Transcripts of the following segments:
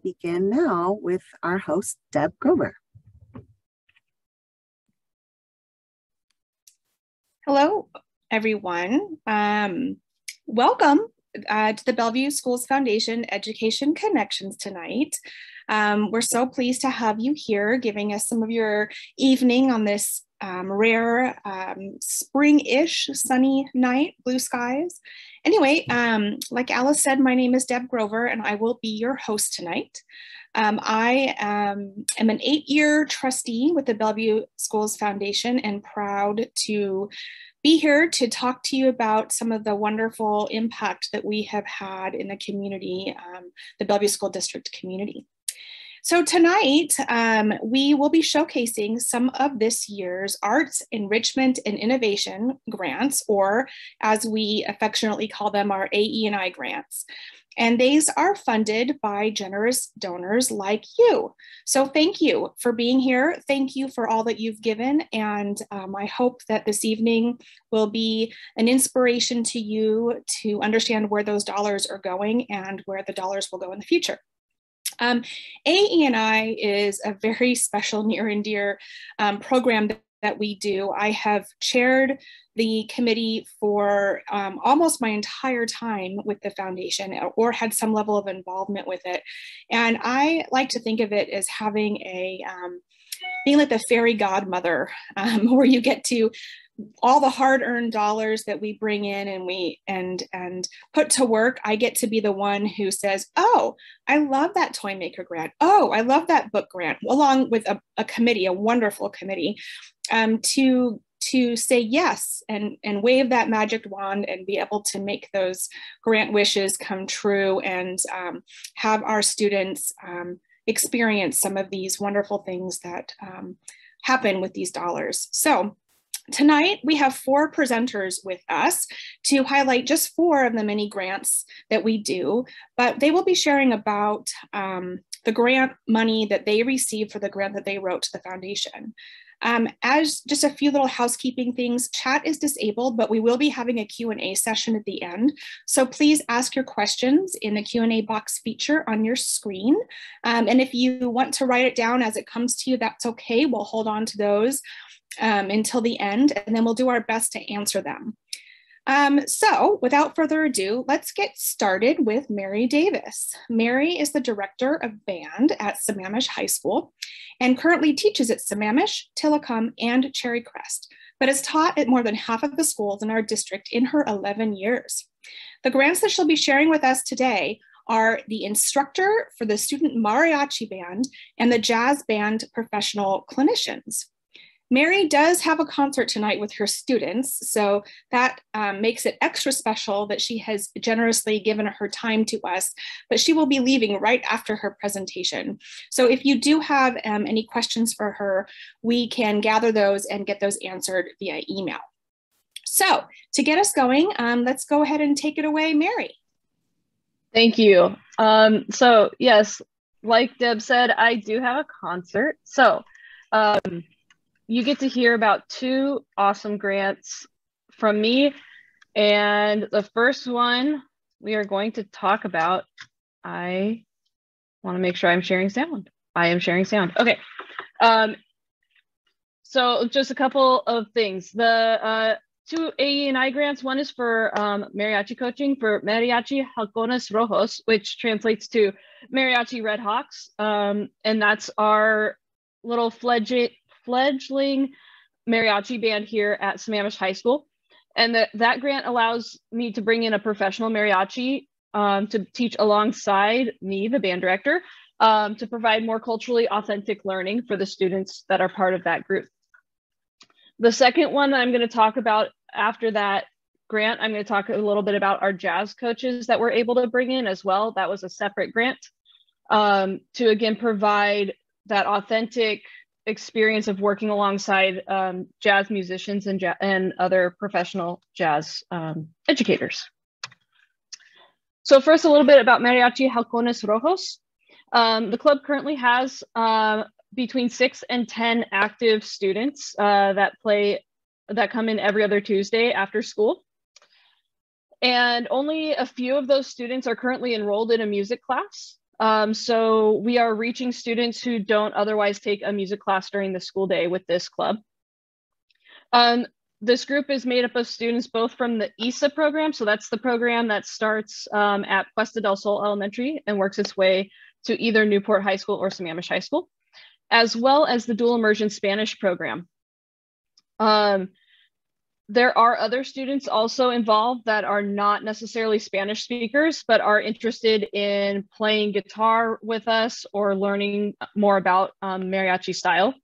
begin now with our host, Deb Grover. Hello, everyone. Welcome to the Bellevue Schools Foundation Education Connections tonight. We're so pleased to have you here giving us some of your evening on this rare spring-ish sunny night, blue skies. Anyway, like Alice said, my name is Deb Grover and I will be your host tonight. I am an 8-year trustee with the Bellevue Schools Foundation and proud to be here to talk to you about some of the wonderful impact that we have had in the community, the Bellevue School District community. So tonight, we will be showcasing some of this year's Arts, Enrichment, and Innovation grants, or as we affectionately call them, our AE&I Grants. And these are funded by generous donors like you. So thank you for being here. Thank you for all that you've given. And I hope that this evening will be an inspiration to you to understand where those dollars are going and where the dollars will go in the future. AE&I is a very special near and dear program that we do. I have chaired the committee for almost my entire time with the foundation, or had some level of involvement with it. And I like to think of it as having being like the fairy godmother, where you get to all the hard-earned dollars that we bring in and put to work. I get to be the one who says, oh, I love that toy maker grant. Oh, I love that book grant, along with a committee, a wonderful committee, to say yes and wave that magic wand and be able to make those grant wishes come true and have our students experience some of these wonderful things that happen with these dollars. So tonight, we have 4 presenters with us to highlight just 4 of the many grants that we do, but they will be sharing about the grant money that they received for the grant that they wrote to the foundation. As just a few little housekeeping things, chat is disabled, but we will be having a Q&A session at the end. So please ask your questions in the Q&A box feature on your screen. And if you want to write it down as it comes to you, that's okay. We'll hold on to those until the end, and then we'll do our best to answer them. So without further ado, let's get started with Mary Davis. Mary is the director of band at Sammamish High School and currently teaches at Sammamish, Tillicum, and Cherry Crest, but has taught at more than half of the schools in our district in her 11 years. The grants that she'll be sharing with us today are the instructor for the student mariachi band and the jazz band professional clinicians. Mary does have a concert tonight with her students, so that makes it extra special that she has generously given her time to us, but she will be leaving right after her presentation. So if you do have any questions for her, we can gather those and get those answered via email. So to get us going, let's go ahead and take it away, Mary. Thank you. So yes, like Deb said, I do have a concert. So you get to hear about 2 awesome grants from me. And the first one we are going to talk about, I want to make sure I'm sharing sound. I am sharing sound. Okay. So just a couple of things. The 2 AE&I grants, one is for mariachi coaching for Mariachi Halcones Rojos, which translates to Mariachi Red Hawks. And that's our little fledgling mariachi band here at Sammamish High School. And that grant allows me to bring in a professional mariachi to teach alongside me, the band director, to provide more culturally authentic learning for the students that are part of that group. The second one that I'm going to talk about after that grant, I'm going to talk a little bit about our jazz coaches that we're able to bring in as well. That was a separate grant to again provide that authentic experience of working alongside jazz musicians and other professional jazz educators. So first, a little bit about Mariachi Halcones Rojos. The club currently has between 6 and 10 active students that come in every other Tuesday after school. And only a few of those students are currently enrolled in a music class. So we are reaching students who don't otherwise take a music class during the school day with this club. This group is made up of students both from the ESA program, so that's the program that starts at Puesta del Sol Elementary and works its way to either Newport High School or Sammamish High School, as well as the dual immersion Spanish program. There are other students also involved that are not necessarily Spanish speakers, but are interested in playing guitar with us or learning more about mariachi style.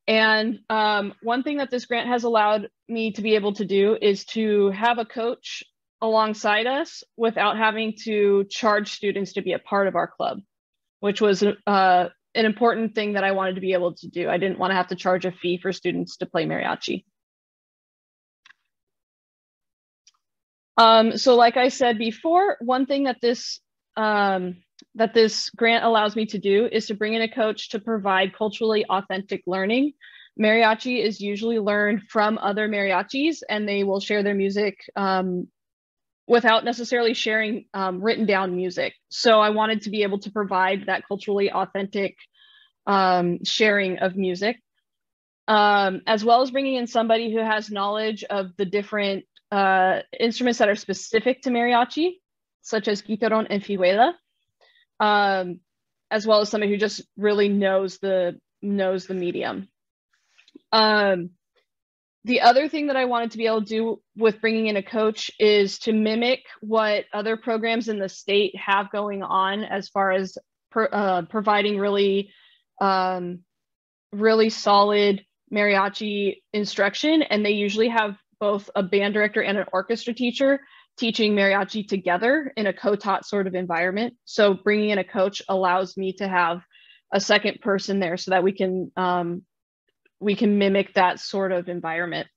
And one thing that this grant has allowed me to be able to do is to have a coach alongside us without having to charge students to be a part of our club, which was an important thing that I wanted to be able to do. I didn't want to have to charge a fee for students to play mariachi. So like I said before, one thing that this grant allows me to do is to bring in a coach to provide culturally authentic learning. Mariachi is usually learned from other mariachis, and they will share their music without necessarily sharing written down music. So I wanted to be able to provide that culturally authentic sharing of music, as well as bringing in somebody who has knowledge of the different instruments that are specific to mariachi, such as guitarrón and fihuela, as well as somebody who just really knows the medium. The other thing that I wanted to be able to do with bringing in a coach is to mimic what other programs in the state have going on as far as providing really solid mariachi instruction. And they usually have both a band director and an orchestra teacher teaching mariachi together in a co-taught sort of environment. So bringing in a coach allows me to have a second person there so that we can mimic that sort of environment.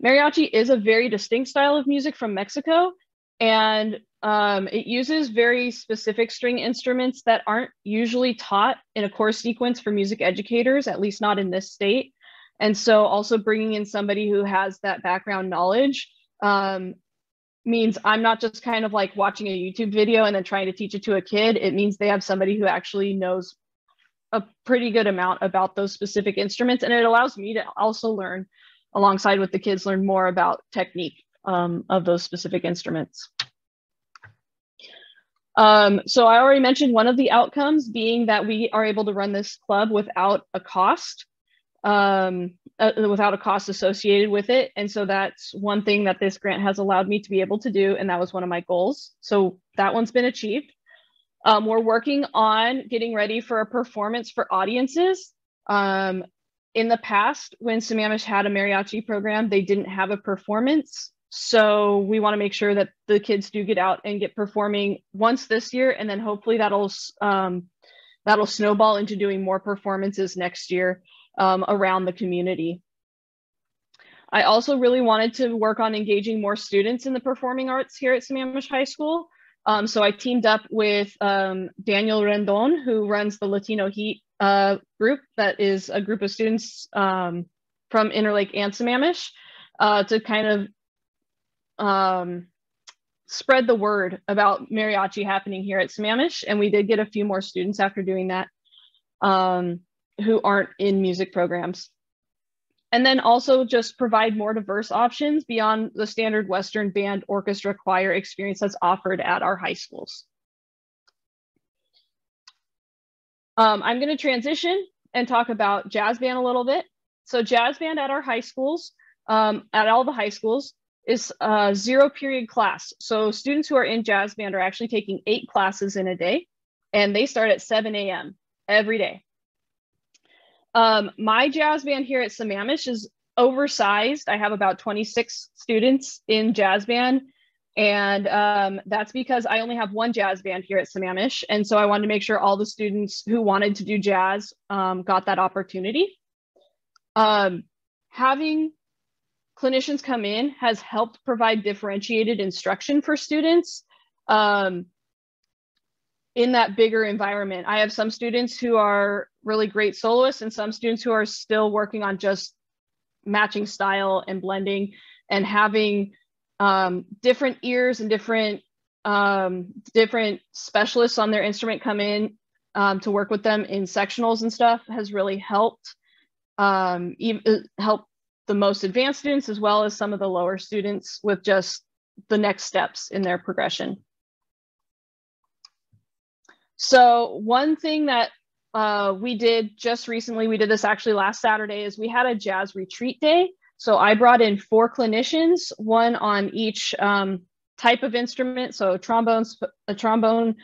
Mariachi is a very distinct style of music from Mexico, and it uses very specific string instruments that aren't usually taught in a course sequence for music educators, at least not in this state. And so also bringing in somebody who has that background knowledge means I'm not just kind of like watching a YouTube video and then trying to teach it to a kid. It means they have somebody who actually knows a pretty good amount about those specific instruments. And it allows me to also learn alongside with the kids, learn more about technique of those specific instruments. So I already mentioned one of the outcomes being that we are able to run this club without a cost. Without a cost associated with it. And so that's one thing that this grant has allowed me to be able to do. And that was one of my goals. So that one's been achieved. We're working on getting ready for a performance for audiences. In the past, when Sammamish had a mariachi program, they didn't have a performance. So we want to make sure that the kids do get out and get performing once this year. And then hopefully that'll snowball into doing more performances next year around the community. I also really wanted to work on engaging more students in the performing arts here at Sammamish High School. So I teamed up with Daniel Rendon, who runs the Latino Heat group, that is a group of students from Interlake and Sammamish, to kind of spread the word about mariachi happening here at Sammamish. And we did get a few more students after doing that who aren't in music programs. And then also just provide more diverse options beyond the standard Western band, orchestra, choir experience that's offered at our high schools. I'm going to transition and talk about jazz band a little bit. So jazz band at our high schools, at all the high schools, is a 0 period class. So students who are in jazz band are actually taking 8 classes in a day, and they start at 7 a.m. every day. My jazz band here at Sammamish is oversized. I have about 26 students in jazz band, and that's because I only have one jazz band here at Sammamish. And so I wanted to make sure all the students who wanted to do jazz got that opportunity. Having clinicians come in has helped provide differentiated instruction for students in that bigger environment. I have some students who are really great soloists and some students who are still working on just matching style and blending, and having different ears and different different specialists on their instrument come in to work with them in sectionals and stuff has really helped. Help the most advanced students as well as some of the lower students with just the next steps in their progression. So one thing that we did just recently, we did this actually last Saturday, is we had a jazz retreat day. So I brought in 4 clinicians, one on each type of instrument. So a trombone,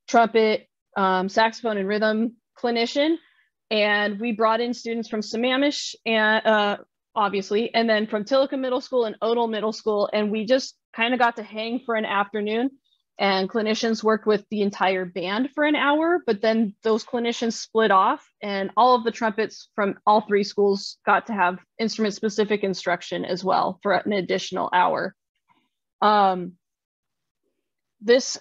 trumpet, saxophone, and rhythm clinician. And we brought in students from Sammamish, and obviously, and then from Tilica Middle School and Odell Middle School. And we just kind of got to hang for an afternoon, and clinicians worked with the entire band for an hour, but then those clinicians split off, and all of the trumpets from all 3 schools got to have instrument specific instruction as well for an additional hour. This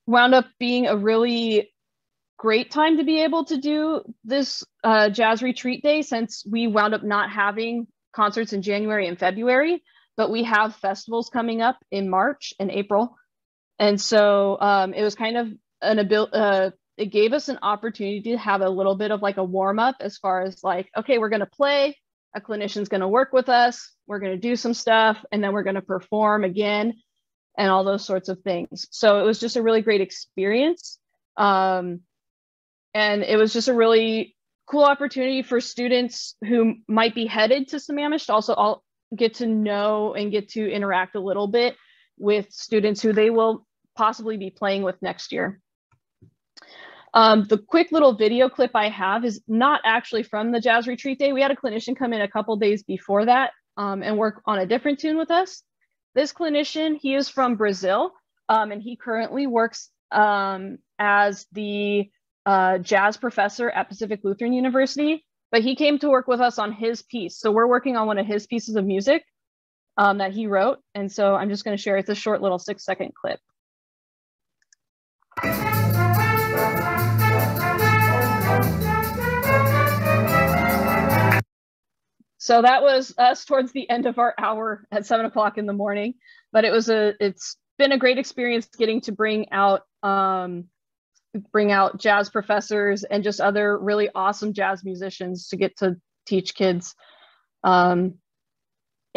wound up being a really great time to be able to do this jazz retreat day, since we wound up not having concerts in January and February, but we have festivals coming up in March and April. And so it was kind of it gave us an opportunity to have a little bit of like a warm up as far as like, okay, we're going to play, a clinician's going to work with us, we're going to do some stuff, and then we're going to perform again and all those sorts of things. So it was just a really great experience. And it was just a really cool opportunity for students who might be headed to Sammamish to also all get to know and get to interact a little bit with students who they will possibly be playing with next year. The quick little video clip I have is not actually from the jazz retreat day. We had a clinician come in a couple days before that and work on a different tune with us. This clinician, he is from Brazil, and he currently works as the jazz professor at Pacific Lutheran University, but he came to work with us on his piece. So we're working on one of his pieces of music that he wrote. And so I'm just going to share, it's a short little 6-second clip. So that was us towards the end of our hour at 7 o'clock in the morning, but it's been a great experience getting to bring out jazz professors and just other really awesome jazz musicians to get to teach kids in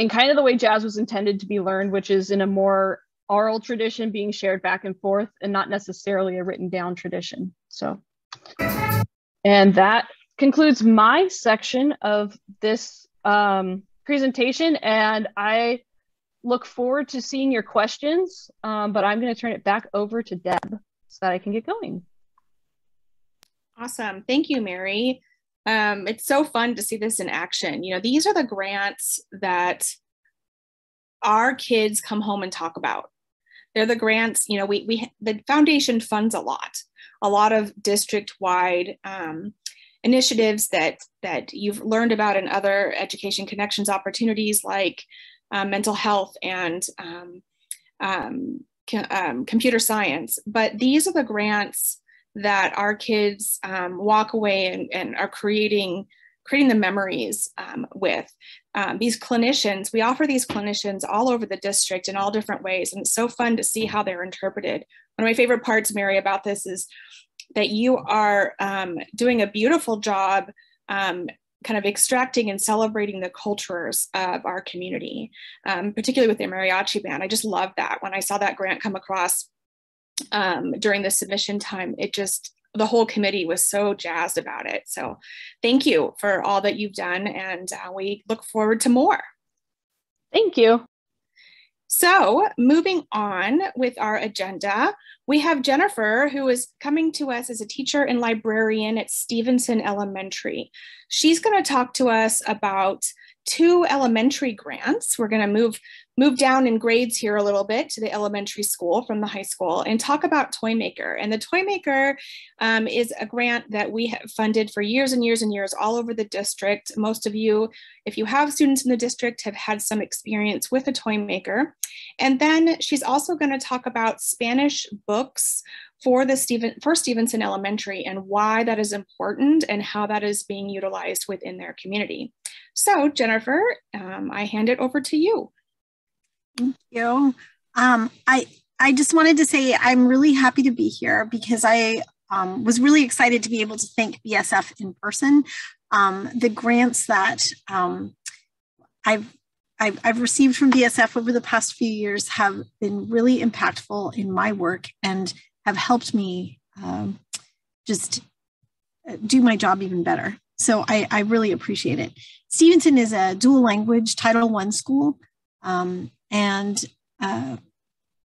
kind of the way jazz was intended to be learned, which is in a more oral tradition being shared back and forth and not necessarily a written down tradition. So, and that concludes my section of this presentation, and I look forward to seeing your questions, but I'm going to turn it back over to Deb so that I can get going. Awesome. Thank you, Mary. It's so fun to see this in action. You know, these are the grants that our kids come home and talk about. They're the grants, you know, the foundation funds a lot of district-wide initiatives that you've learned about in other education connections opportunities, like mental health and computer science. But these are the grants that our kids walk away and are creating the memories with. These clinicians, we offer these clinicians all over the district in all different ways, and it's so fun to see how they're interpreted. One of my favorite parts, Mary, about this is that you are doing a beautiful job kind of extracting and celebrating the cultures of our community, particularly with the mariachi band. I just love that. When I saw that grant come across during the submission time, the whole committee was so jazzed about it. So thank you for all that you've done, and we look forward to more. Thank you. So moving on with our agenda, we have Jennifer, who is coming to us as a teacher and librarian at Stevenson Elementary. She's going to talk to us about 2 elementary grants. We're going to move down in grades here a little bit to the elementary school from the high school and talk about Toymaker. And the Toymaker is a grant that we have funded for years and years and years all over the district. Most of you, if you have students in the district, have had some experience with a Toymaker. And then she's also going to talk about Spanish books for Stevenson Elementary and why that is important and how that is being utilized within their community. So Jennifer, I hand it over to you. Thank you. I I just wanted to say I'm really happy to be here because I was really excited to be able to thank BSF in person. The grants that I've received from BSF over the past few years have been really impactful in my work and have helped me just do my job even better. So I really appreciate it. Stevenson is a dual language Title I school.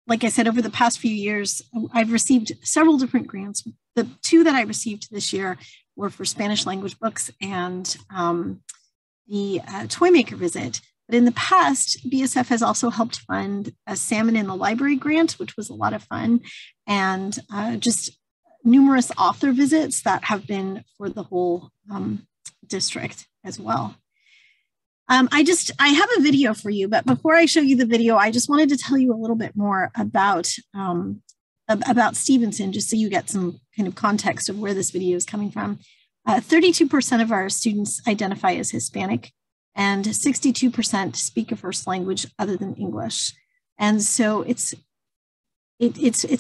Like I said, over the past few years, I've received several different grants. The two that I received this year were for Spanish language books and the Toy Maker visit. But in the past, BSF has also helped fund a Salmon in the Library grant, which was a lot of fun, and just numerous author visits that have been for the whole district as well. I have a video for you, but before I show you the video, I just wanted to tell you a little bit more about Stevenson, just so you get some kind of context of where this video is coming from. 32% of our students identify as Hispanic, and 62% speak a first language other than English. And so it's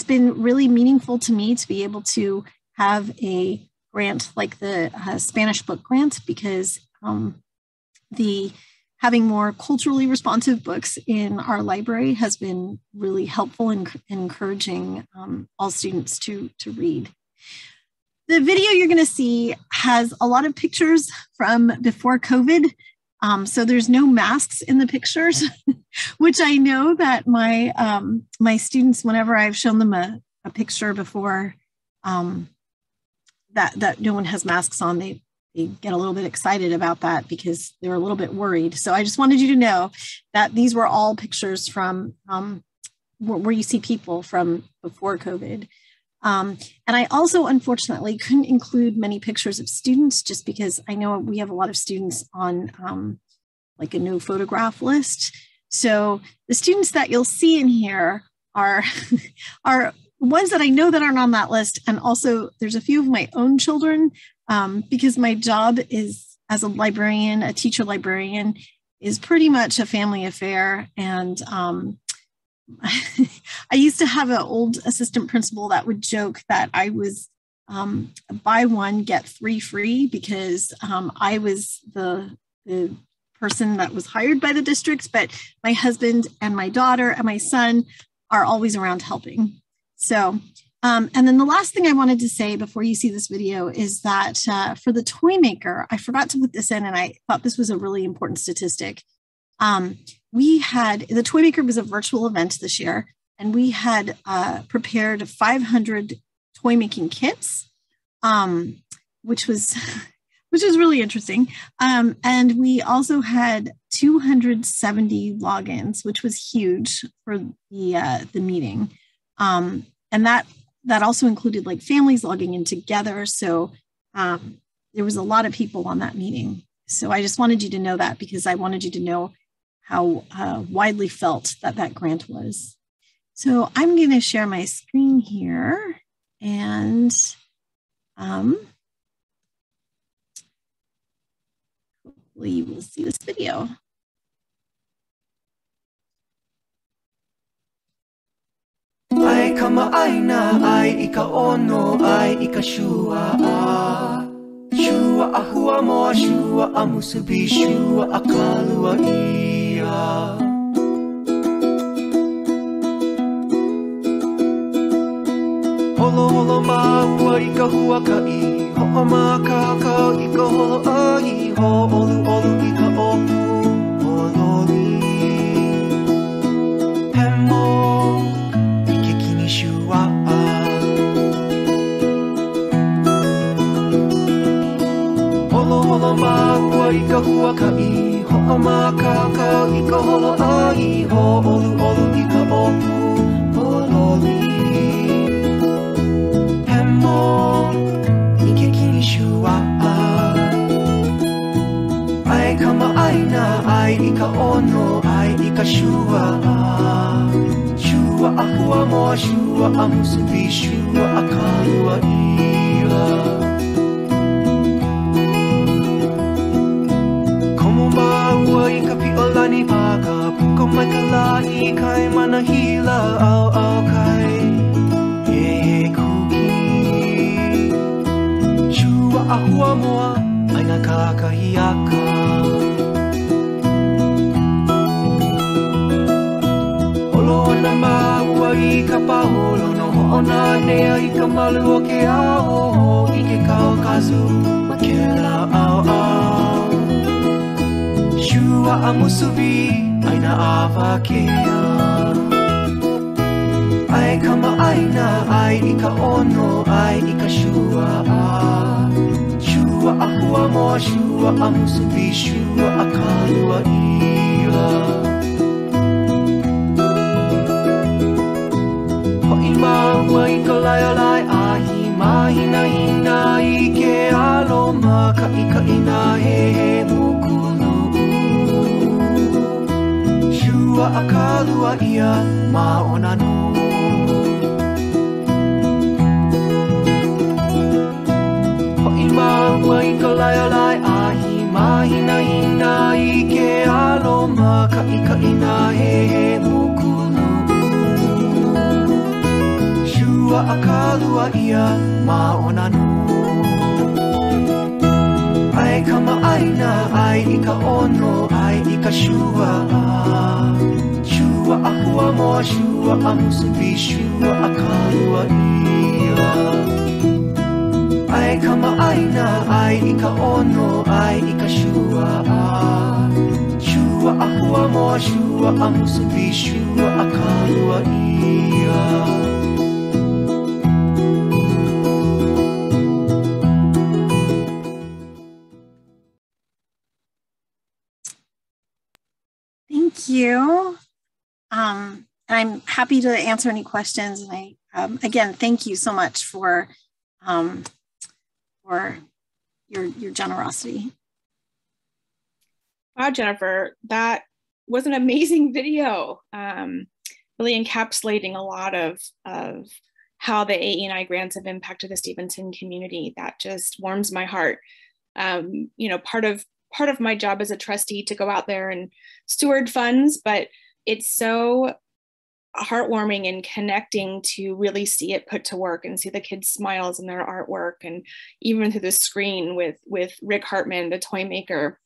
been really meaningful to me to be able to have a grant like the Spanish book grant, because having more culturally responsive books in our library has been really helpful in encouraging all students to read. The video you're going to see has a lot of pictures from before COVID. So there's no masks in the pictures, which I know that my students, whenever I've shown them a picture before that no one has masks on, they get a little bit excited about that because they're a little bit worried. So I just wanted you to know that these were all pictures from where you see people from before COVID. And I also, unfortunately, couldn't include many pictures of students just because I know we have a lot of students on like a no photograph list. So the students that you'll see in here are ones that I know that aren't on that list. And also there's a few of my own children because my job is as a librarian, a teacher librarian, is pretty much a family affair. And I used to have an old assistant principal that would joke that I was buy one, get 3 free because I was the person that was hired by the district, but my husband and my daughter and my son are always around helping. So, and then the last thing I wanted to say before you see this video is that for the Toy Maker, I forgot to put this in and I thought this was a really important statistic. The Toy Maker was a virtual event this year, and we had prepared 500 toy making kits, which was really interesting. And we also had 270 logins, which was huge for the meeting. And that also included like families logging in together. So there was a lot of people on that meeting. So I just wanted you to know that because I wanted you to know how widely felt that grant was. So I'm going to share my screen here and hopefully you will see this video. Ai ka ma'aina, ai ika ono, ai ika shua a. Shua a hua moa, shua a musubi, shua a kalua ia. Holo holo maua ika hua kai, ho'o ma kakau ika holo ai, ho olu olu ika opu hololi. Hemo Holo holo maua ika hua kai, ho'o ma kakau ika holo ai, ho olu olu ika opu hololi. Hemo ike kini shua ai ka ma'aina, ai ika ono, ai ika shua Shua a hua moa, shua a musubi, shua a kalua ia. Komo maua I ka pi'olani paka, puko mai ka la'i kai manahila, au au kai shua ahua moa aina kakahiaka Holo ana maua I ka paholo no ho'ona nea I ka malu o ke ao I ke kao kazu ma ke la au au Shua a musubi aina awa kea Ai kama aina ai I ka ono ai I ka shua a Shua a hua moa shua a musubi shua a kalua ia Ho'i maua I ka lai ahi mahina hina I ke aloma ka ika ina he mukulu Shua a kalua ia ma ona no Ho'i maua I ka lai ahi mahina hina I ke aloma ka ika ina he mukulu Shua a kalua ia ma ona no Ai kama aina ai I ka ono ai I ka shua Shua a hua moa shua a musubi shua a kalua ia Ai kama aina ai I ka ono ai I ka shua Shua a hua moa shua a musubi shua a kalua ia Thank you. I'm happy to answer any questions. And I, again, thank you so much for your generosity. Wow, Jennifer, that was an amazing video. Really encapsulating a lot of how the AE&I grants have impacted the Stevenson community. That just warms my heart. You know, part of my job as a trustee to go out there and steward funds, but it's so heartwarming and connecting to really see it put to work and see the kids' smiles in their artwork, and even through the screen with Rick Hartman, the toy maker.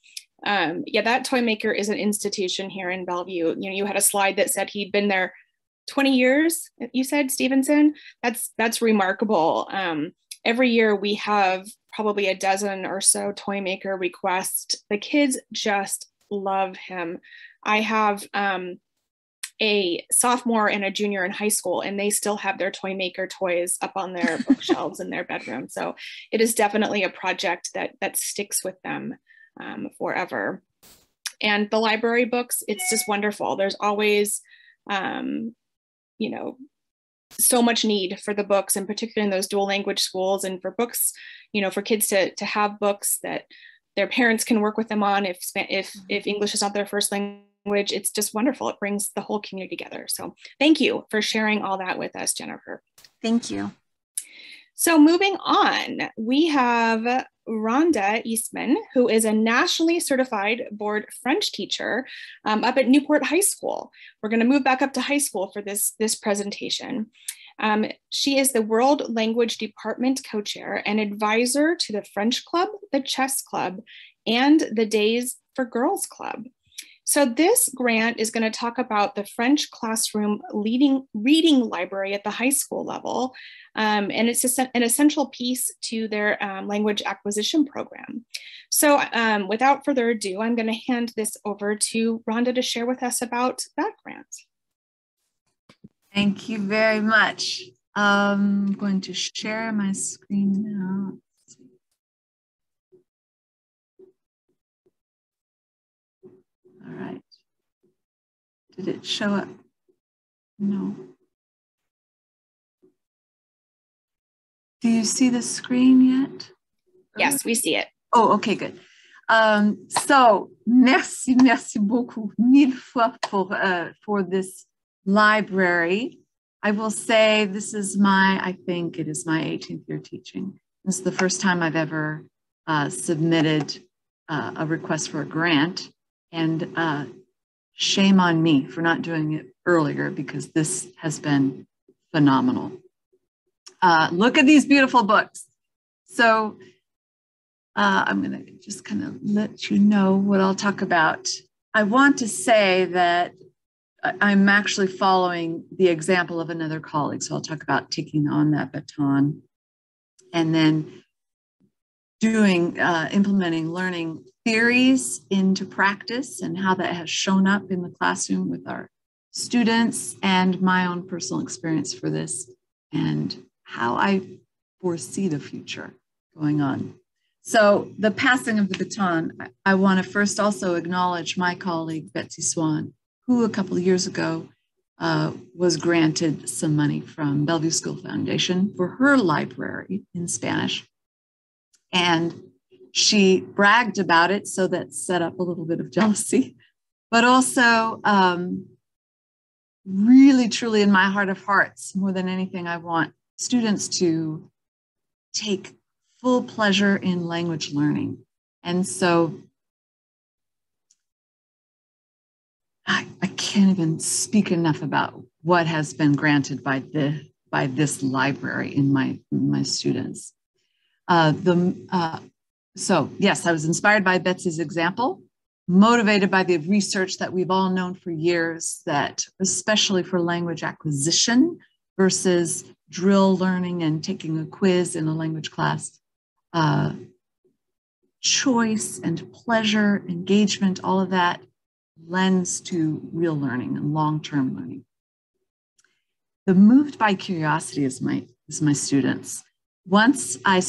Yeah, that toy maker is an institution here in Bellevue. You know, you had a slide that said he'd been there 20 years, you said, Stevenson. That's remarkable. Every year we have probably a dozen or so toy maker requests. The kids just love him. I have a sophomore and a junior in high school, and they still have their toy maker toys up on their bookshelves in their bedroom. So it is definitely a project that sticks with them forever. And the library books, it's just wonderful. There's always, you know, so much need for the books, and particularly in those dual language schools, and for books, you know, for kids to have books that their parents can work with them on if English is not their first language. It's just wonderful. It brings the whole community together. So thank you for sharing all that with us, Jennifer. Thank you. So moving on, we have Rhonda Eastman, who is a nationally certified board French teacher up at Newport High School. We're going to move back up to high school for this presentation. She is the World Language Department co-chair and advisor to the French Club, the Chess Club, and the Days for Girls Club. So this grant is going to talk about the French classroom reading library at the high school level. And it's an essential piece to their language acquisition program. So without further ado, I'm going to hand this over to Rhonda to share with us about that grant. Thank you very much. I'm going to share my screen now. All right. Did it show up? No. Do you see the screen yet? Yes, we see it. Oh, okay, good. So, merci beaucoup, mille fois for this library. I will say this is I think it is my 18th year teaching. This is the first time I've ever submitted a request for a grant, and shame on me for not doing it earlier, because this has been phenomenal. Look at these beautiful books. So I'm going to just kind of let you know what I'll talk about. I want to say that I'm actually following the example of another colleague. So I'll talk about taking on that baton and then implementing learning theories into practice and how that has shown up in the classroom with our students, and my own personal experience for this and how I foresee the future going on. So the passing of the baton, I want to first also acknowledge my colleague, Betsy Swan, who a couple of years ago was granted some money from Bellevue School Foundation for her library in Spanish. And she bragged about it, so that set up a little bit of jealousy, but also really, truly in my heart of hearts, more than anything, I want students to take full pleasure in language learning. And so I can't even speak enough about what has been granted by this library in my students. So yes, I was inspired by Betsy's example, motivated by the research that we've all known for years, that especially for language acquisition versus drill learning and taking a quiz in a language class, choice and pleasure, engagement, all of that lends to real learning and long-term learning. The moved by curiosity is my students. Once I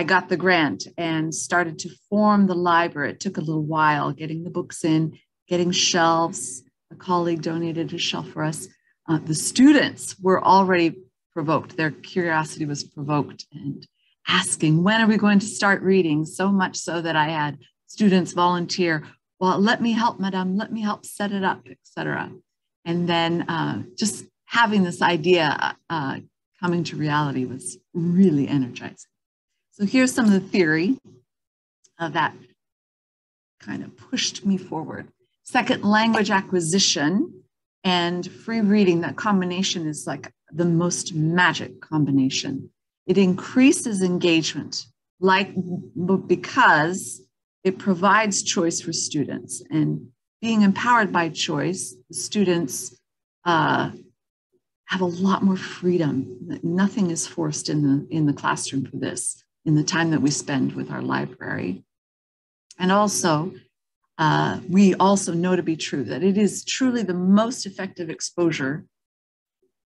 got the grant and started to form the library, it took a little while getting the books in, getting shelves. A colleague donated a shelf for us. The students were already provoked. Their curiosity was provoked and asking, when are we going to start reading? So much so that I had students volunteer, well, let me help, madam, let me help set it up, etc. And then just having this idea coming to reality was really energizing. So here's some of the theory that kind of pushed me forward. Second, language acquisition and free reading. That combination is like the most magic combination. It increases engagement, because it provides choice for students. And being empowered by choice, the students have a lot more freedom. Nothing is forced in the classroom for this, in the time that we spend with our library. And also, we also know to be true that it is truly the most effective exposure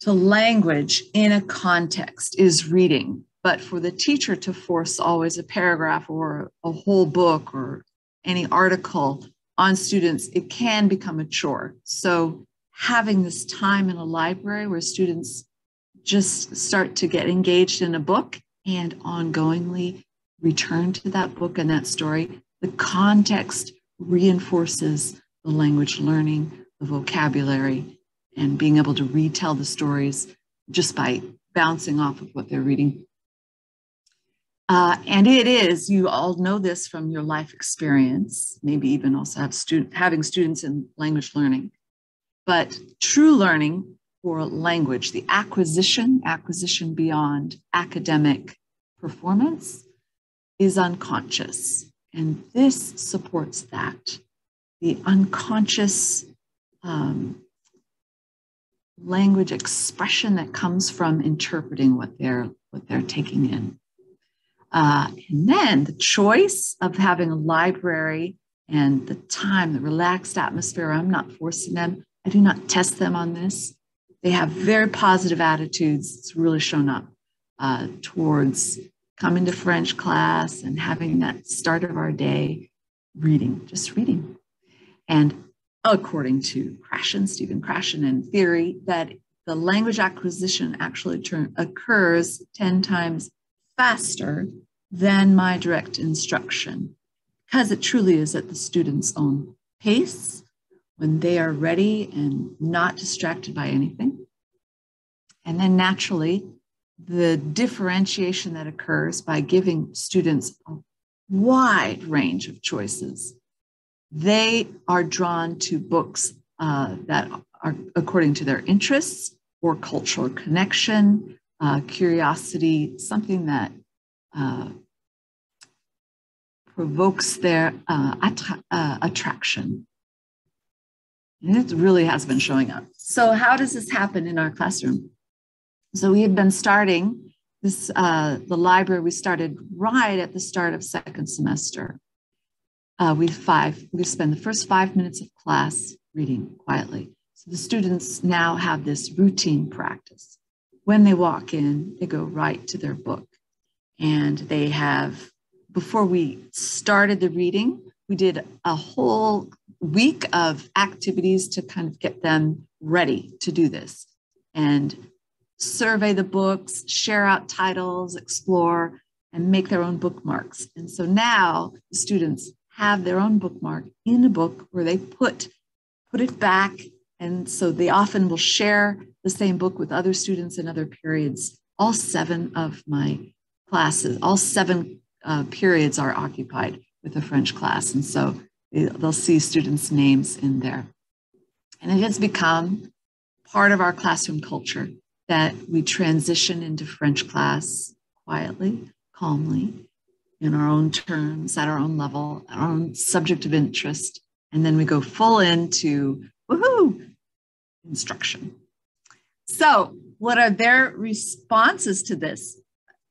to language in a context is reading. But for the teacher to force always a paragraph or a whole book or any article on students, it can become a chore. So having this time in a library where students just start to get engaged in a book and ongoingly return to that book and that story, the context reinforces the language learning, the vocabulary, and being able to retell the stories just by bouncing off of what they're reading. And it is, you all know this from your life experience, maybe even also having students in language learning. But true learning for language, the acquisition beyond academic performance, is unconscious. And this supports that. The unconscious language expression that comes from interpreting what they're taking in. And then the choice of having a library and the time, the relaxed atmosphere, I'm not forcing them. I do not test them on this. They have very positive attitudes. It's really shown up towards coming to French class and having that start of our day reading, just reading. And according to Stephen Krashen and theory, that the language acquisition actually occurs 10 times faster than my direct instruction, because it truly is at the student's own pace, when they are ready and not distracted by anything. And then naturally, the differentiation that occurs by giving students a wide range of choices. They are drawn to books that are according to their interests or cultural connection, curiosity, something that provokes their attraction. And it really has been showing up. So how does this happen in our classroom? So we have been starting this, the library we started right at the start of second semester. We spend the first 5 minutes of class reading quietly. So the students now have this routine practice. When they walk in, they go right to their book. And they have, before we started the reading, we did a whole week of activities to kind of get them ready to do this and survey the books, share out titles, explore, and make their own bookmarks. And so now the students have their own bookmark in a book where they put it back. And so they often will share the same book with other students in other periods. All 7 of my classes, all 7 periods are occupied with a French class. And so they'll see students' names in there. And it has become part of our classroom culture that we transition into French class quietly, calmly, in our own terms, at our own level, our own subject of interest. And then we go full into, woohoo, instruction. So what are their responses to this?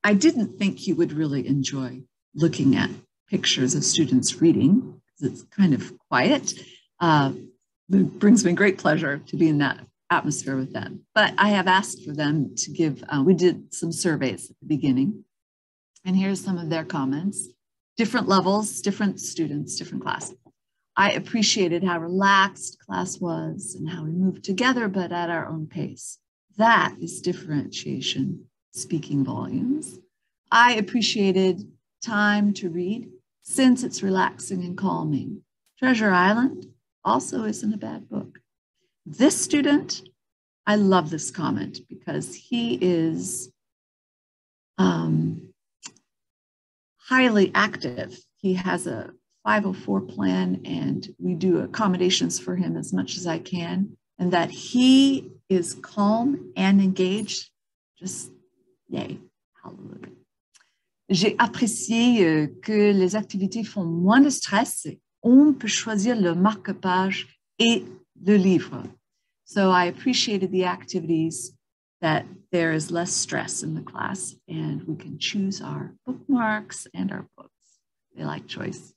I didn't think you would really enjoy looking at pictures of students reading, because it's kind of quiet. It brings me great pleasure to be in that atmosphere with them. But I have asked for them to give, we did some surveys at the beginning, and here's some of their comments. Different levels, different students, different classes. I appreciated how relaxed class was and how we moved together, but at our own pace. That is differentiation, speaking volumes. I appreciated time to read since it's relaxing and calming. Treasure Island also isn't a bad book. This student, I love this comment because he is highly active. He has a 504 plan and we do accommodations for him as much as I can, and that he is calm and engaged, just yay, hallelujah. J'ai apprécié que les activités font moins de stress. On peut choisir le marque-page et le livre. So I appreciated the activities that there is less stress in the class and we can choose our bookmarks and our books. They like choice.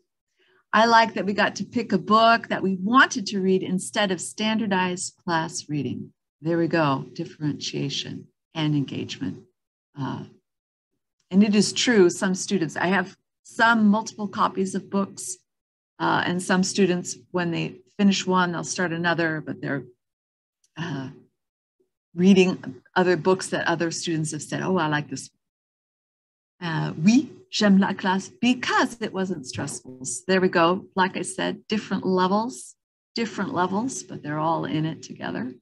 I like that we got to pick a book that we wanted to read instead of standardized class reading. There we go, differentiation and engagement. And it is true, some students, I have some multiple copies of books and some students, when they finish one, they'll start another, but they're reading other books that other students have said, oh, I like this. Oui, j'aime la classe because it wasn't stressful. So there we go. Like I said, different levels, but they're all in it together.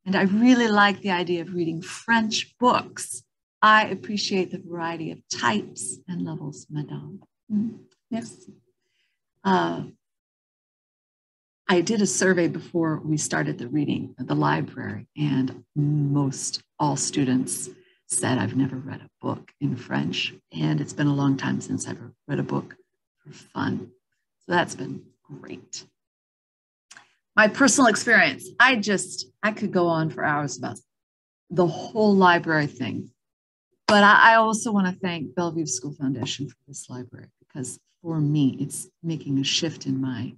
And I really like the idea of reading French books. I appreciate the variety of types and levels, madame. Yes. I did a survey before we started the reading at the library, and all students said, I've never read a book in French, and it's been a long time since I've read a book for fun. So that's been great. My personal experience, I could go on for hours about the whole library thing. But I also want to thank Bellevue School Foundation for this library, because for me, it's making a shift in my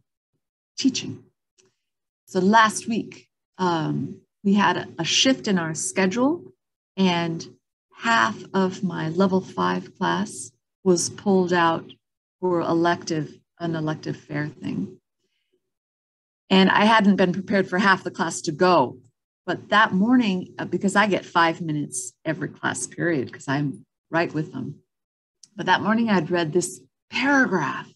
teaching. So last week, we had a shift in our schedule, and half of my level 5 class was pulled out for an elective fair thing. And I hadn't been prepared for half the class to go. But that morning, because I get 5 minutes every class period, because I'm right with them. But that morning I'd read this paragraph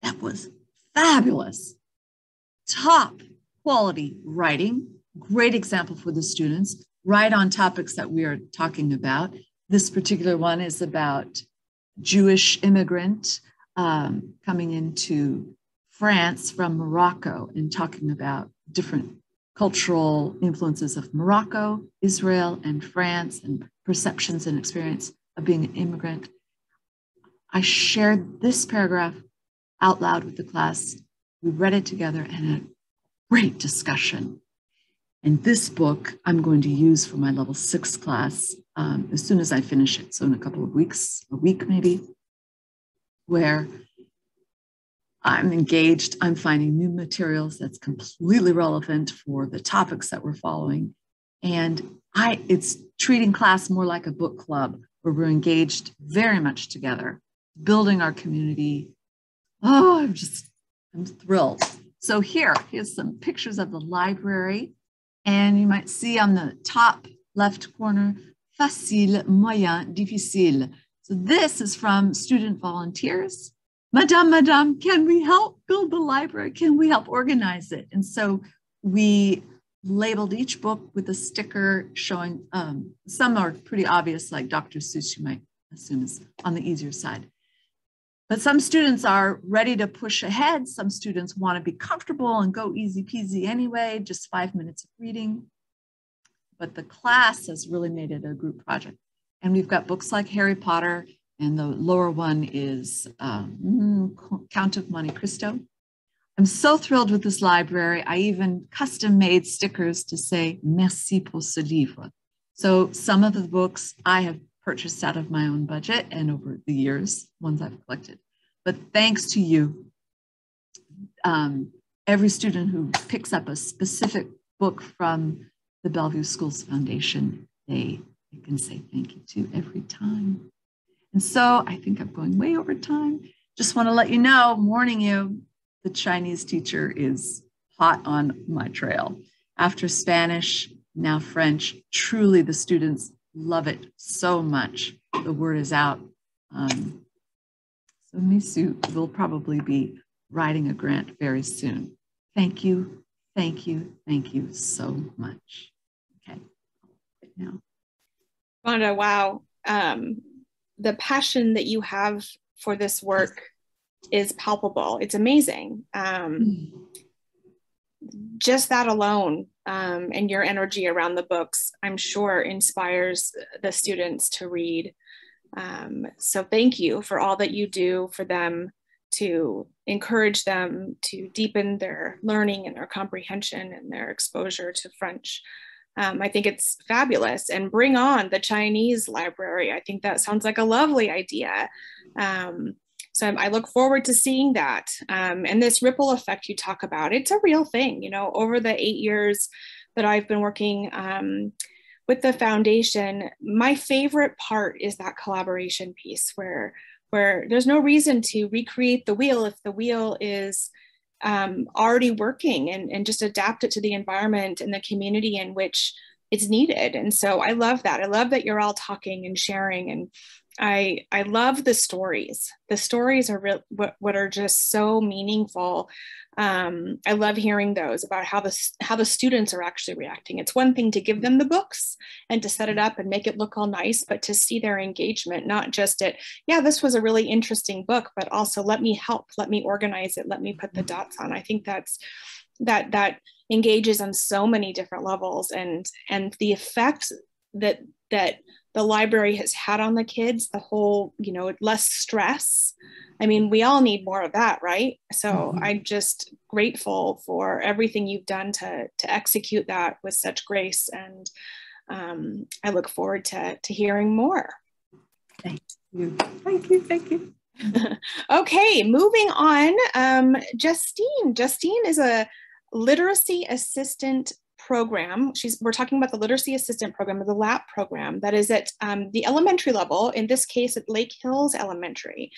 that was fabulous. Top quality writing, great example for the students, right on topics that we are talking about. This particular one is about Jewish immigrant coming into France from Morocco and talking about different cultural influences of Morocco, Israel, and France, and perceptions and experience of being an immigrant. I shared this paragraph out loud with the class. We read it together and had a great discussion. And this book I'm going to use for my level 6 class as soon as I finish it. So in a couple of weeks, a week maybe, where I'm engaged, I'm finding new materials that's completely relevant for the topics that we're following. And it's treating class more like a book club where we're engaged very much together, building our community. Oh, I'm thrilled. So here's some pictures of the library. And you might see on the top left corner, facile, moyen, difficile. So this is from student volunteers. Madame, can we help build the library? Can we help organize it? And so we labeled each book with a sticker showing, some are pretty obvious, like Dr. Seuss, you might assume is on the easier side. But some students are ready to push ahead. Some students want to be comfortable and go easy peasy anyway, just 5 minutes of reading. But the class has really made it a group project. And we've got books like Harry Potter, and the lower one is Count of Monte Cristo. I'm so thrilled with this library. I even custom made stickers to say, merci pour ce livre. So some of the books I have purchased out of my own budget and over the years, ones I've collected. But thanks to you, every student who picks up a specific book from the Bellevue Schools Foundation, they can say thank you to every time. And so I think I'm going way over time. Just want to let you know, warning you, the Chinese teacher is hot on my trail. After Spanish, now French, truly the students love it so much. The word is out. So Misu will probably be writing a grant very soon. Thank you so much. Okay, now. Wanda, wow. The passion that you have for this work is palpable. It's amazing. Just that alone and your energy around the books, I'm sure inspires the students to read. So thank you for all that you do for them, to encourage them to deepen their learning and their comprehension and their exposure to French. I think it's fabulous, and bring on the Chinese library. I think that sounds like a lovely idea. So I look forward to seeing that. And this ripple effect you talk about, it's a real thing. You know, over the 8 years that I've been working with the foundation, my favorite part is that collaboration piece where there's no reason to recreate the wheel if the wheel is already working, and just adapt it to the environment and the community in which it's needed. And so I love that. I love that you're all talking and sharing, and I love the stories. The stories are what are just so meaningful. I love hearing those about how the students are actually reacting. It's one thing to give them the books and to set it up and make it look all nice, but to see their engagement, not just yeah, this was a really interesting book, but also let me help, let me organize it, let me put the dots on. I think that engages on so many different levels, and the effect that the library has had on the kids, the whole, less stress. I mean, we all need more of that, right? So I'm just grateful for everything you've done to execute that with such grace. And I look forward to hearing more. Thank you. Okay, moving on. Justine is a literacy assistant program. We're talking about the literacy assistant program, or the LAP program, that is at the elementary level, in this case at Lake Hills Elementary.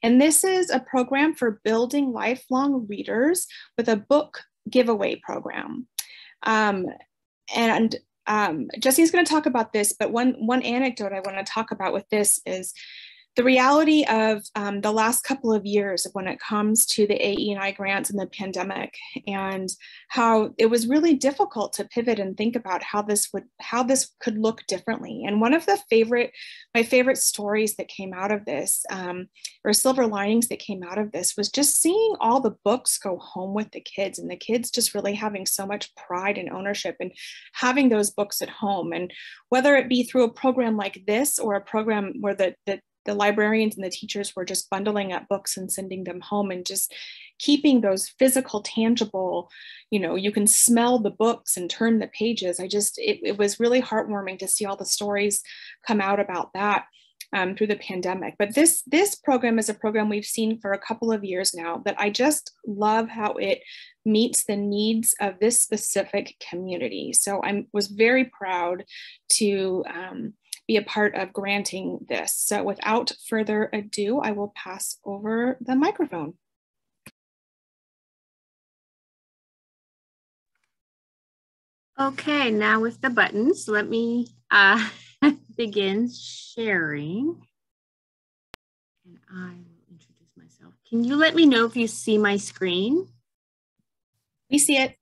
And this is a program for building lifelong readers with a book giveaway program. And Justine's going to talk about this, but one anecdote I want to talk about with this is the reality of the last couple of years when it comes to the AE&I grants and the pandemic, and how it was really difficult to pivot and think about how this could look differently. And one of my favorite stories that came out of this, or silver linings that came out of this, was just seeing all the books go home with the kids, and the kids just really having so much pride and ownership and having those books at home. And whether it be through a program like this, or a program where the librarians and the teachers were just bundling up books and sending them home, and just keeping those physical, tangible, you can smell the books and turn the pages. It was really heartwarming to see all the stories come out about that through the pandemic. But this program is a program we've seen for a couple of years now that I just love how it meets the needs of this specific community. So I was very proud to be a part of granting this. So without further ado, I will pass over the microphone. Okay, now with the buttons, let me begin sharing. And I will introduce myself. Can you let me know if you see my screen? We see it.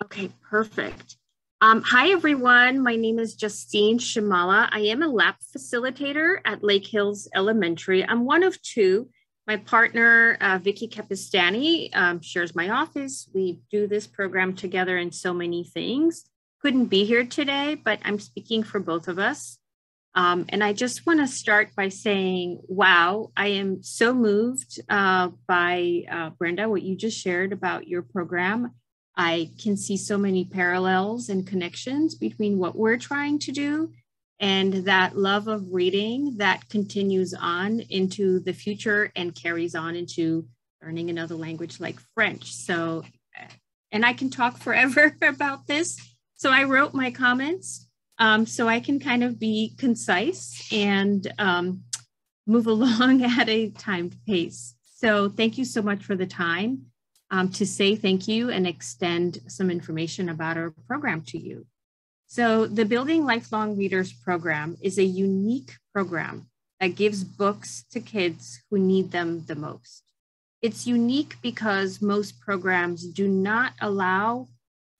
Okay, perfect. Hi, everyone. My name is Justine Shimala. I am a lab facilitator at Lake Hills Elementary. I'm one of two. My partner, Vicky Capistani, shares my office. We do this program together in so many things. Couldn't be here today, but I'm speaking for both of us. And I just want to start by saying, wow, I am so moved by Brenda, what you just shared about your program. I can see so many parallels and connections between what we're trying to do and that love of reading that continues on into the future and carries on into learning another language like French. So, and I can talk forever about this. So I wrote my comments so I can kind of be concise and move along at a timed pace. So thank you so much for the time to say thank you and extend some information about our program to you. So the Building Lifelong Readers program is a unique program that gives books to kids who need them the most. It's unique because most programs do not allow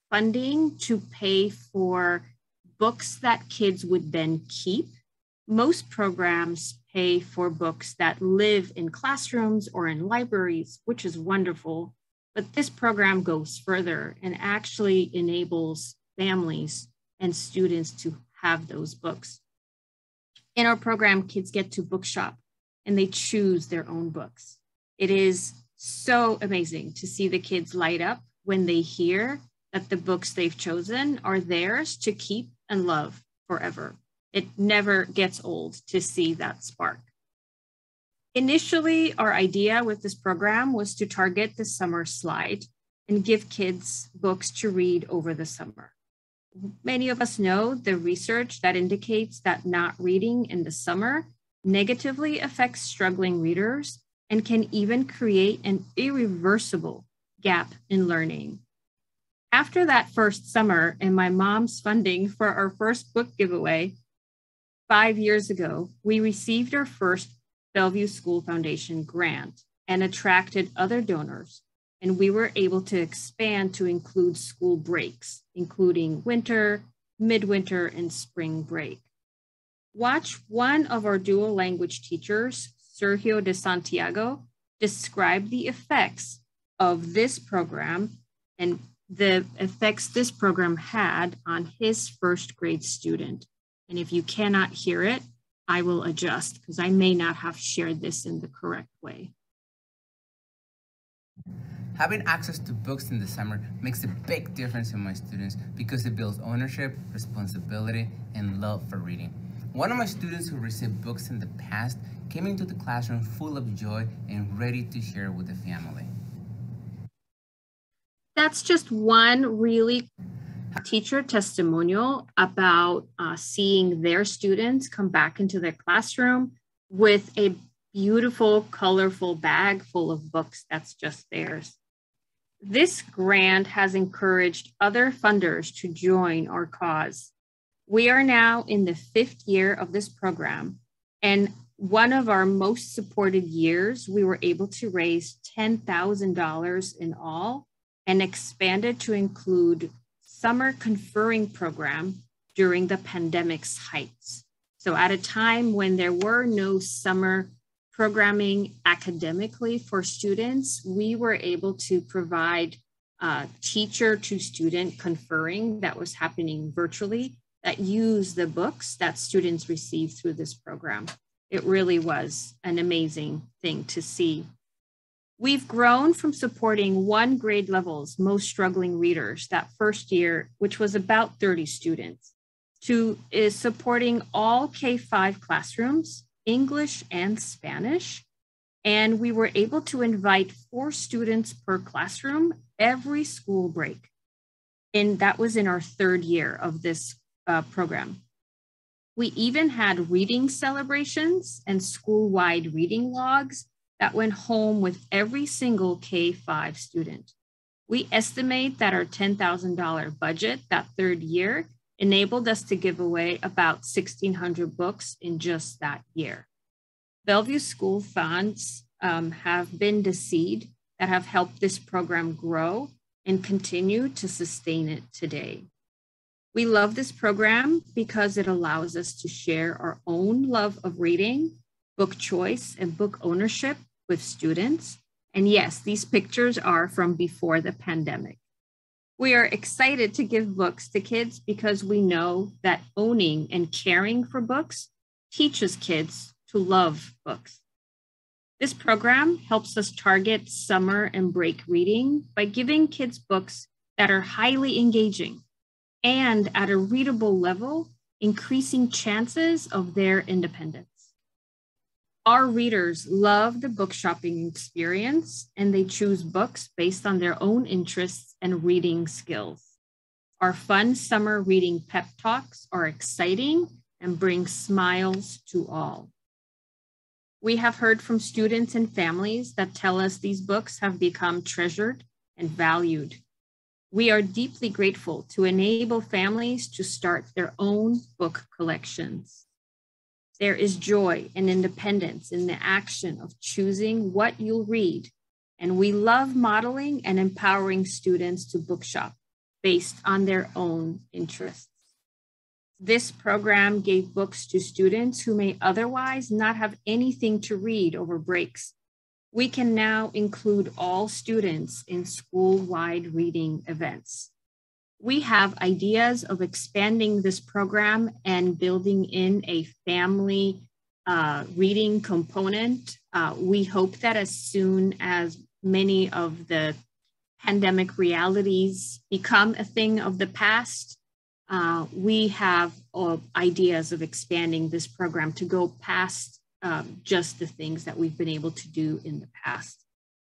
funding to pay for books that kids would then keep. Most programs pay for books that live in classrooms or in libraries, which is wonderful. But this program goes further and actually enables families and students to have those books. In our program, kids get to bookshop and they choose their own books. It is so amazing to see the kids light up when they hear that the books they've chosen are theirs to keep and love forever. It never gets old to see that spark. Initially, our idea with this program was to target the summer slide and give kids books to read over the summer. Many of us know the research that indicates that not reading in the summer negatively affects struggling readers and can even create an irreversible gap in learning. After that first summer and my mom's funding for our first book giveaway 5 years ago, we received our first Bellevue School Foundation grant and attracted other donors. And we were able to expand to include school breaks, including winter, midwinter, and spring break. Watch one of our dual language teachers, Sergio de Santiago, describe the effects of this program and the effects this program had on his first grade student. And if you cannot hear it, I will adjust because I may not have shared this in the correct way. Having access to books in the summer makes a big difference in my students because it builds ownership, responsibility, and love for reading. One of my students who received books in the past came into the classroom full of joy and ready to share with the family. That's just one really teacher testimonial about seeing their students come back into their classroom with a beautiful, colorful bag full of books that's just theirs. This grant has encouraged other funders to join our cause. We are now in the 5th year of this program, and one of our most supported years, we were able to raise $10,000 in all and expanded to include summer conferring program during the pandemic's heights. So at a time when there were no summer programming academically for students, we were able to provide teacher to student conferring that was happening virtually that used the books that students received through this program. It really was an amazing thing to see. We've grown from supporting one grade level's most struggling readers that first year, which was about 30 students, to is supporting all K-5 classrooms, English and Spanish. And we were able to invite 4 students per classroom every school break. And that was in our 3rd year of this program. We even had reading celebrations and school-wide reading logs that went home with every single K-5 student. We estimate that our $10,000 budget that 3rd year enabled us to give away about 1,600 books in just that year. Bellevue School funds have been the seed that have helped this program grow and continue to sustain it today. We love this program because it allows us to share our own love of reading, book choice, and book ownership with students. And yes, these pictures are from before the pandemic. We are excited to give books to kids because we know that owning and caring for books teaches kids to love books. This program helps us target summer and break reading by giving kids books that are highly engaging and at a readable level, increasing chances of their independence. Our readers love the book shopping experience, and they choose books based on their own interests and reading skills. Our fun summer reading pep talks are exciting and bring smiles to all. We have heard from students and families that tell us these books have become treasured and valued. We are deeply grateful to enable families to start their own book collections. There is joy and independence in the action of choosing what you'll read, and we love modeling and empowering students to bookshop based on their own interests. This program gave books to students who may otherwise not have anything to read over breaks. We can now include all students in school-wide reading events. We have ideas of expanding this program and building in a family reading component. We hope that as soon as many of the pandemic realities become a thing of the past, we have ideas of expanding this program to go past just the things that we've been able to do in the past.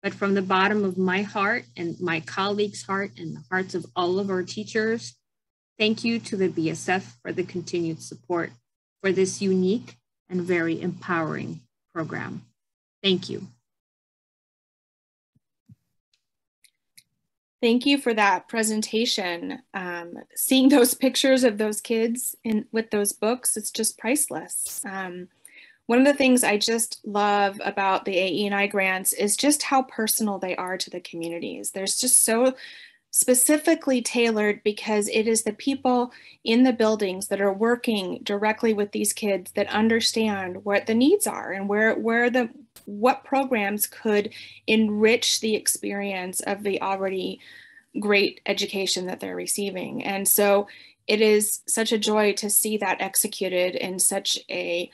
But from the bottom of my heart and my colleagues' heart and the hearts of all of our teachers, thank you to the BSF for the continued support for this unique and very empowering program. Thank you. Thank you for that presentation. Seeing those pictures of those kids with those books, it's just priceless. One of the things I just love about the AE&I grants is just how personal they are to the communities. There's just so specifically tailored because it is the people in the buildings that are working directly with these kids that understand what the needs are and what programs could enrich the experience of the already great education that they're receiving. And so it is such a joy to see that executed in such an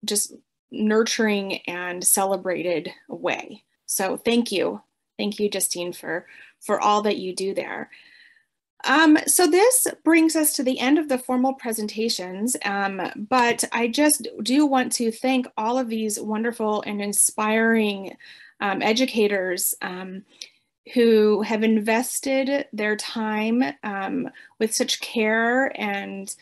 just nurturing and celebrated way. So thank you, Justine, for all that you do there. So this brings us to the end of the formal presentations, but I just do want to thank all of these wonderful and inspiring educators who have invested their time with such care and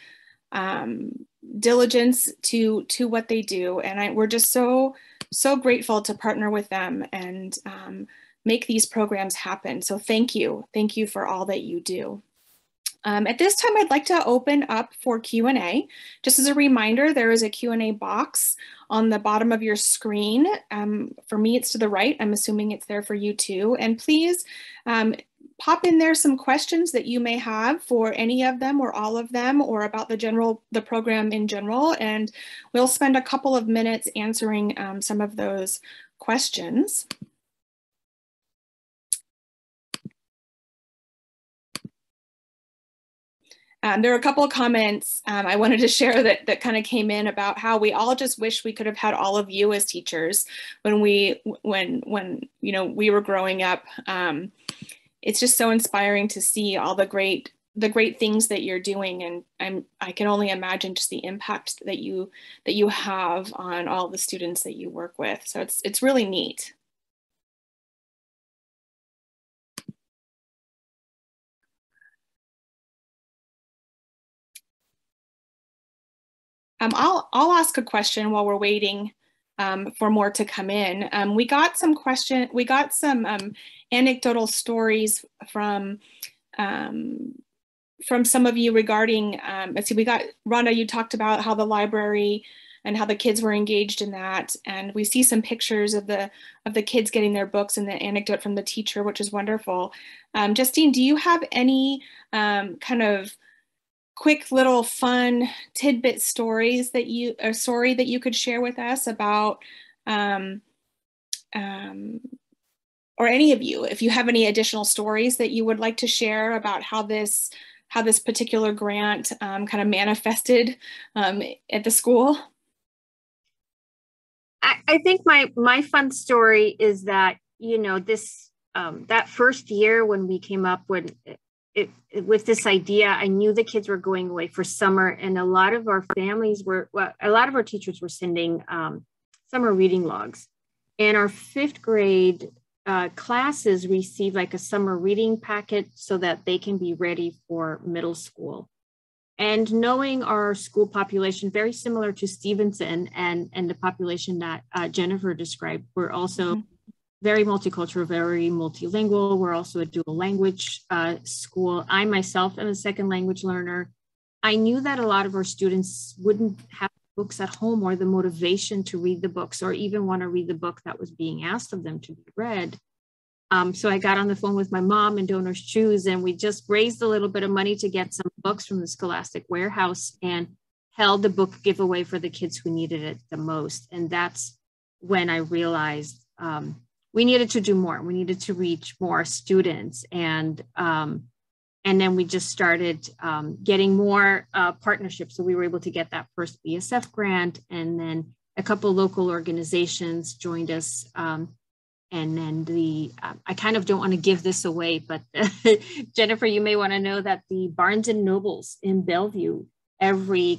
diligence to what they do. And we're just so grateful to partner with them and make these programs happen. So thank you for all that you do. At this time, I'd like to open up for Q&A. Just as a reminder, there is a Q&A box on the bottom of your screen. For me, it's to the right. I'm assuming it's there for you too. And please pop in there some questions that you may have for any of them or all of them, or about the program in general. And we'll spend a couple of minutes answering some of those questions. There are a couple of comments I wanted to share that kind of came in about how we all just wish we could have had all of you as teachers when we were growing up. It's just so inspiring to see all the great things that you're doing, and I can only imagine just the impact that you have on all the students that you work with. So it's really neat. I'll ask a question while we're waiting for more to come in. We got some anecdotal stories from some of you regarding, let's see, we got, Rhonda, you talked about how the library and how the kids were engaged in that. And we see some pictures of the kids getting their books and the anecdote from the teacher, which is wonderful. Justine, do you have any kind of quick little fun tidbit stories that you could share with us about, or any of you, if you have any additional stories that you would like to share about how this particular grant kind of manifested at the school? I think my fun story is that, this that first year when we came up with this idea, I knew the kids were going away for summer, and a lot of our teachers were sending summer reading logs, and our 5th grade classes receive like a summer reading packet so that they can be ready for middle school. And knowing our school population, very similar to Stevenson and the population that Jennifer described, we're also very multicultural, very multilingual. We're also a dual language school. I myself am a second language learner. I knew that a lot of our students wouldn't have books at home or the motivation to read the books or even want to read the book that was being asked of them to be read. So I got on the phone with my mom and Donors Choose, and we just raised a little bit of money to get some books from the Scholastic Warehouse and held the book giveaway for the kids who needed it the most. And that's when I realized we needed to do more. We needed to reach more students. And then we just started getting more partnerships. So we were able to get that first BSF grant, and then a couple local organizations joined us. And then I kind of don't want to give this away, but Jennifer, you may want to know that the Barnes and Nobles in Bellevue every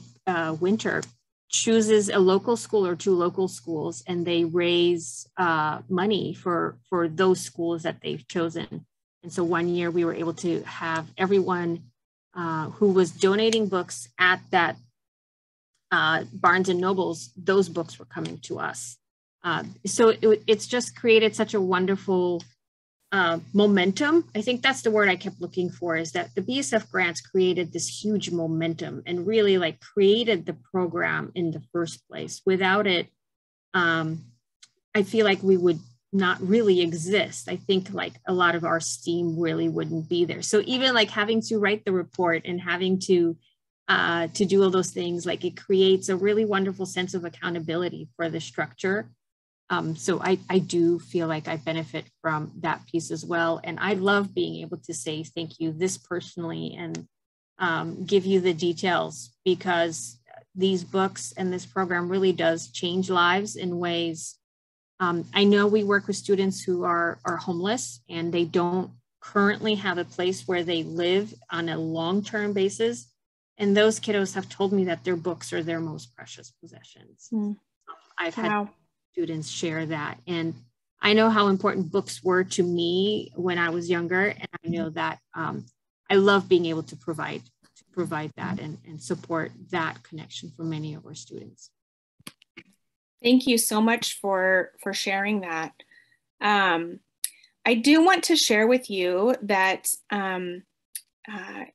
winter chooses a local school or 2 local schools, and they raise money for those schools that they've chosen. And so one year we were able to have everyone who was donating books at that Barnes and Nobles, those books were coming to us. So it's just created such a wonderful momentum. I think that's the word I kept looking for, is that the BSF grants created this huge momentum and really like created the program in the first place. Without it, I feel like we would not really exist. I think like a lot of our STEAM really wouldn't be there. So even like having to write the report and having to do all those things, like it creates a really wonderful sense of accountability for the structure. So I do feel like I benefit from that piece as well. And I love being able to say thank you this personally and give you the details, because these books and this program really does change lives in ways. I know we work with students who are homeless and they don't currently have a place where they live on a long-term basis. And those kiddos have told me that their books are their most precious possessions. I've had students share that. And I know how important books were to me when I was younger. And I know that I love being able to provide that and support that connection for many of our students. Thank you so much for sharing that. I do want to share with you that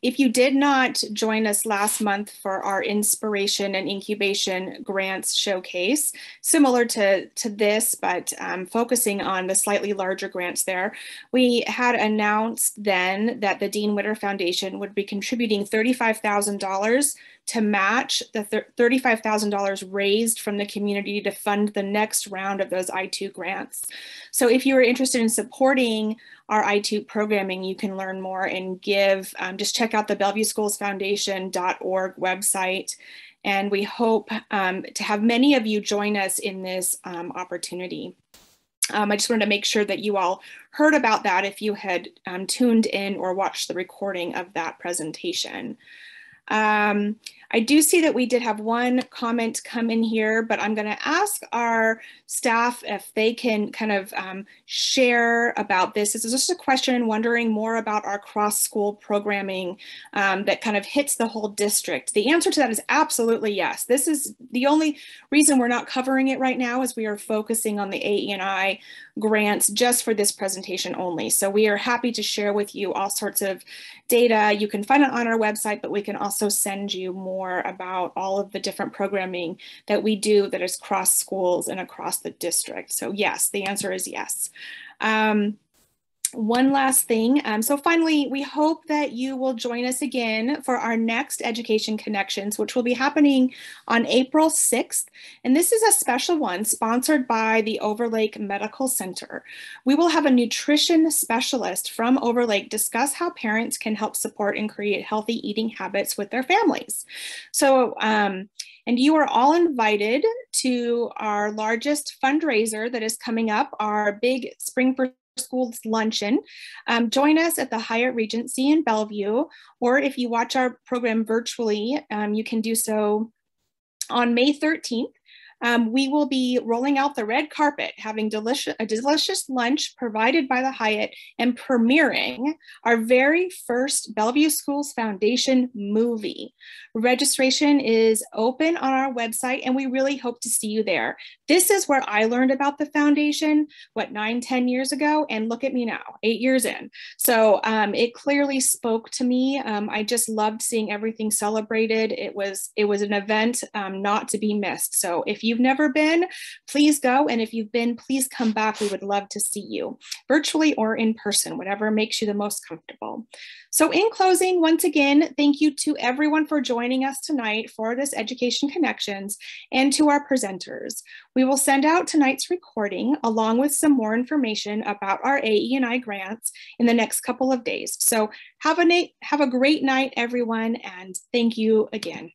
if you did not join us last month for our Inspiration and Incubation Grants Showcase, similar to this, but focusing on the slightly larger grants there, we had announced then that the Dean Witter Foundation would be contributing $35,000 to match the $35,000 raised from the community to fund the next round of those I2 grants. So if you are interested in supporting our I2 programming, you can learn more and give. Just check out the BellevueSchoolsFoundation.org website. And we hope to have many of you join us in this opportunity. I just wanted to make sure that you all heard about that if you had tuned in or watched the recording of that presentation. I do see that we did have one comment come in here, but I'm going to ask our staff if they can kind of share about this. This is just a question wondering more about our cross-school programming that kind of hits the whole district. The answer to that is absolutely yes. This is the only reason we're not covering it right now is we are focusing on the AE&I grants just for this presentation only. So we are happy to share with you all sorts of data. You can find it on our website, but we can also send you more about all of the different programming that we do that is cross schools and across the district. So yes, the answer is yes. One last thing. So finally, we hope that you will join us again for our next Education Connections, which will be happening on April 6th. And this is a special one sponsored by the Overlake Medical Center. We will have a nutrition specialist from Overlake discuss how parents can help support and create healthy eating habits with their families. So, and you are all invited to our largest fundraiser that is coming up, our big Spring for Schools luncheon. Join us at the Hyatt Regency in Bellevue, or if you watch our program virtually, you can do so on May 13th. We will be rolling out the red carpet, having a delicious lunch provided by the Hyatt and premiering our very first Bellevue Schools Foundation movie. Registration is open on our website and we really hope to see you there. This is where I learned about the foundation, 9-10 years ago, and look at me now, 8 years in. So it clearly spoke to me. I just loved seeing everything celebrated. It was an event not to be missed. So if you've never been, please go. And if you've been, please come back. We would love to see you virtually or in person, whatever makes you the most comfortable. So in closing, once again, thank you to everyone for joining us tonight for this Education Connections and to our presenters. We will send out tonight's recording along with some more information about our AE&I grants in the next couple of days. So have a great night, everyone, and thank you again.